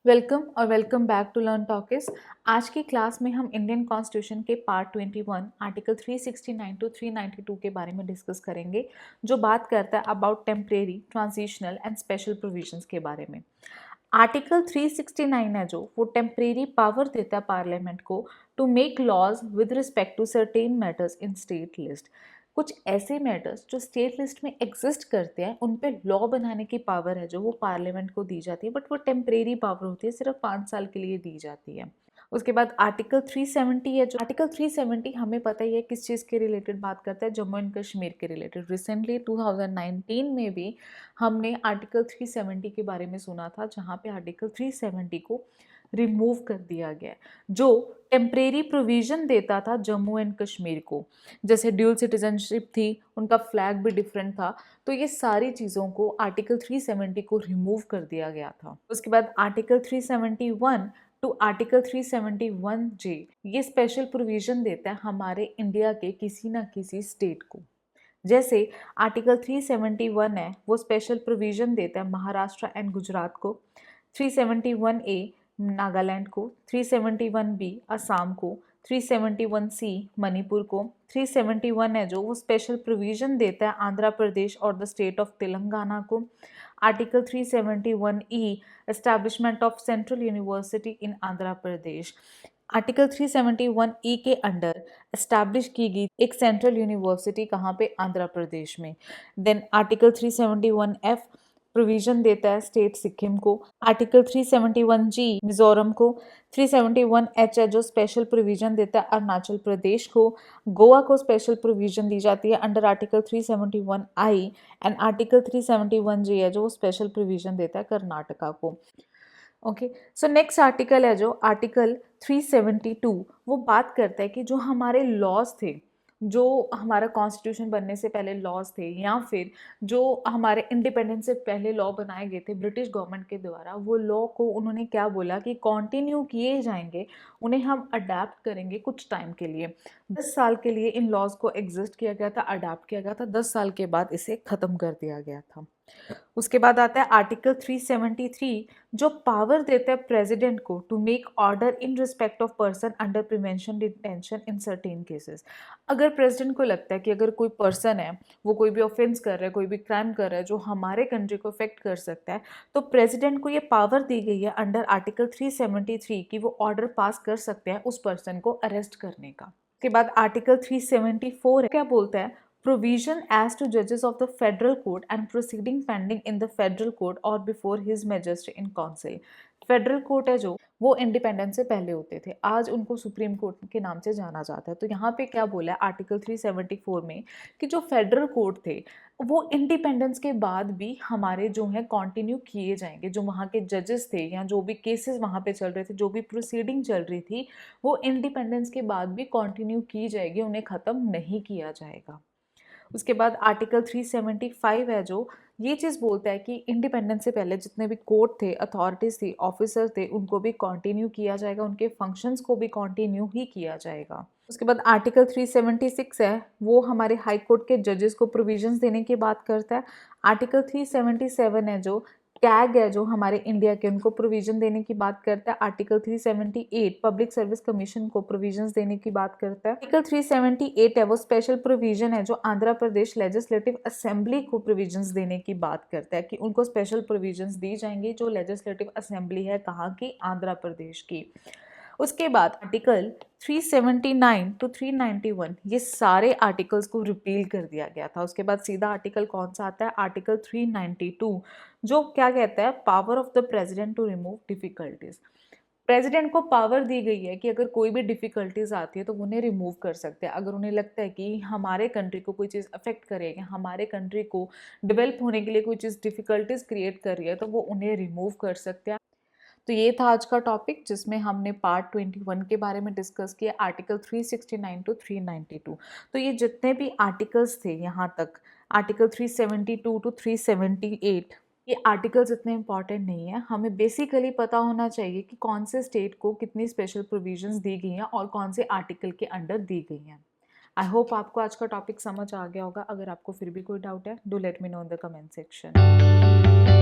Welcome और welcome back to learn talkies. आज की क्लास में हम इंडियन कॉन्स्टिट्यूशन के पार्ट 21 आर्टिकल 369 टू 392 के बारे में डिस्कस करेंगे, जो बात करता है about temporary, transitional and special provisions के बारे में। आर्टिकल 369 है जो वो टेम्परेरी पावर देता है पार्लियामेंट को to make laws with respect to certain matters in state list. कुछ ऐसे मैटर्स जो स्टेट लिस्ट में एग्जिस्ट करते हैं उन पे लॉ बनाने की पावर है जो वो पार्लियामेंट को दी जाती है, बट वो टेम्परेरी पावर होती है, सिर्फ 5 साल के लिए दी जाती है। उसके बाद आर्टिकल 370 है जो आर्टिकल 370 हमें पता ही है किस चीज़ के रिलेटेड बात करता है, जम्मू एंड कश्मीर के रिलेटेड। रिसेंटली 2019 में भी हमने आर्टिकल 370 के बारे में सुना था, जहाँ पे आर्टिकल 370 को रिमूव कर दिया गया, जो टेम्परेरी प्रोविजन देता था जम्मू एंड कश्मीर को। जैसे ड्यूल सिटीजनशिप थी, उनका फ्लैग भी डिफरेंट था, तो ये सारी चीज़ों को आर्टिकल 370 को रिमूव कर दिया गया था। उसके बाद आर्टिकल 371 टू आर्टिकल 371 जे ये स्पेशल प्रोविजन देता है हमारे इंडिया के किसी ना किसी स्टेट को। जैसे आर्टिकल 371 है वो स्पेशल प्रोविजन देता है महाराष्ट्र एंड गुजरात को, 371 ए नागालैंड को, 371 बी असम को, 371 सी मणिपुर को, 371 है जो वो स्पेशल प्रोविजन देता है आंध्र प्रदेश और द स्टेट ऑफ तेलंगाना को। Article 371 E establishment of central university in Andhra Pradesh. Article 371 ई के अंडर एस्टैब्लिश की गई एक सेंट्रल यूनिवर्सिटी कहाँ पे, आंध्र प्रदेश में। देन आर्टिकल 371 एफ प्रोविजन देता है स्टेट सिक्किम को, आर्टिकल 371 जी मिजोरम को, 371 एच है जो स्पेशल प्रोविजन देता है अरुणाचल प्रदेश को, गोवा को स्पेशल प्रोविजन दी जाती है under article 371 I, and article 371 जी है जो स्पेशल प्रोविजन देता है कर्नाटका को। ओके, सो नेक्स्ट आर्टिकल है जो आर्टिकल 372, वो बात करता है कि जो हमारे लॉज थे, जो हमारा कॉन्स्टिट्यूशन बनने से पहले लॉज थे, या फिर जो हमारे इंडिपेंडेंस से पहले लॉ बनाए गए थे ब्रिटिश गवर्नमेंट के द्वारा, वो लॉ को उन्होंने क्या बोला कि कंटिन्यू किए जाएंगे, उन्हें हम अडेप्ट करेंगे कुछ टाइम के लिए। 10 साल के लिए इन लॉज को एग्जिस्ट किया गया था, अडेप्ट किया गया था, 10 साल के बाद इसे ख़त्म कर दिया गया था। उसके बाद आता है आर्टिकल 373, जो पावर देता है प्रेसिडेंट को to make order in respect of person under prevention detention in certain cases. अगर प्रेसिडेंट को लगता है कि अगर कोई पर्सन है, वो कोई भी ऑफेंस कर रहा है, कोई भी क्राइम कर रहा है जो हमारे कंट्री को अफेक्ट कर सकता है, तो प्रेसिडेंट को ये पावर दी गई है अंडर आर्टिकल 373 कि वो ऑर्डर पास कर सकते हैं उस पर्सन को अरेस्ट करने का। उसके बाद आर्टिकल 374 क्या बोलता है, provision as to judges of the federal court and proceeding pending in the federal court or before his majesty in council। Federal court है जो वो इंडिपेंडेंस से पहले होते थे, आज उनको सुप्रीम कोर्ट के नाम से जाना जाता है। तो यहाँ पे क्या बोला है आर्टिकल 374 में कि जो फेडरल कोर्ट थे वो इंडिपेंडेंस के बाद भी हमारे जो है कंटिन्यू किए जाएंगे। जो वहाँ के जजेस थे या जो भी केसेस वहाँ पे चल रहे थे, जो भी प्रोसीडिंग चल रही थी, वो इंडिपेंडेंस के बाद भी कंटिन्यू की जाएगी, उन्हें ख़त्म नहीं किया जाएगा। उसके बाद आर्टिकल 375 है जो ये चीज़ बोलता है कि इंडिपेंडेंस से पहले जितने भी कोर्ट थे, अथॉरिटीज़ थी, ऑफिसर थे, उनको भी कंटिन्यू किया जाएगा, उनके फंक्शंस को भी कंटिन्यू ही किया जाएगा। उसके बाद आर्टिकल 376 है वो हमारे हाई कोर्ट के जजेस को प्रोविजंस देने की बात करता है। आर्टिकल 377 है जो टैग है जो हमारे इंडिया के, उनको प्रोविजन देने की बात करता है। आर्टिकल 378 पब्लिक सर्विस कमीशन को प्रोविजंस देने की बात करता है। आर्टिकल 378 है वो स्पेशल प्रोविजन है जो आंध्र प्रदेश लेजिस्लेटिव असेंबली को प्रोविजंस देने की बात करता है कि उनको स्पेशल प्रोविजंस दी जाएंगी, जो लेजिस्लेटिव असेंबली है कहाँ की, आंध्र प्रदेश की। उसके बाद आर्टिकल 379 टू 391 ये सारे आर्टिकल्स को रिपील कर दिया गया था। उसके बाद सीधा आर्टिकल कौन सा आता है, आर्टिकल 392, जो क्या कहता है, power of the president to remove difficulties. President को पावर दी गई है कि अगर कोई भी डिफिकल्टीज आती है तो उन्हें रिमूव कर सकते हैं। अगर उन्हें लगता है कि हमारे कंट्री को कोई चीज़ अफेक्ट करेगी, हमारे कंट्री को डेवलप होने के लिए कोई चीज़ डिफिकल्टीज क्रिएट कर रही है, तो वो उन्हें रिमूव कर सकते हैं। तो ये था आज का टॉपिक, जिसमें हमने पार्ट 21 के बारे में डिस्कस किया, आर्टिकल 369 टू 392। तो ये जितने भी आर्टिकल्स थे यहाँ तक, आर्टिकल 372 टू 378, ये आर्टिकल्स इतने इंपॉर्टेंट नहीं है। हमें बेसिकली पता होना चाहिए कि कौन से स्टेट को कितनी स्पेशल प्रोविजंस दी गई हैं और कौन से आर्टिकल के अंडर दी गई हैं। आई होप आपको आज का टॉपिक समझ आ गया होगा। अगर आपको फिर भी कोई डाउट है, do let me know in the comment section.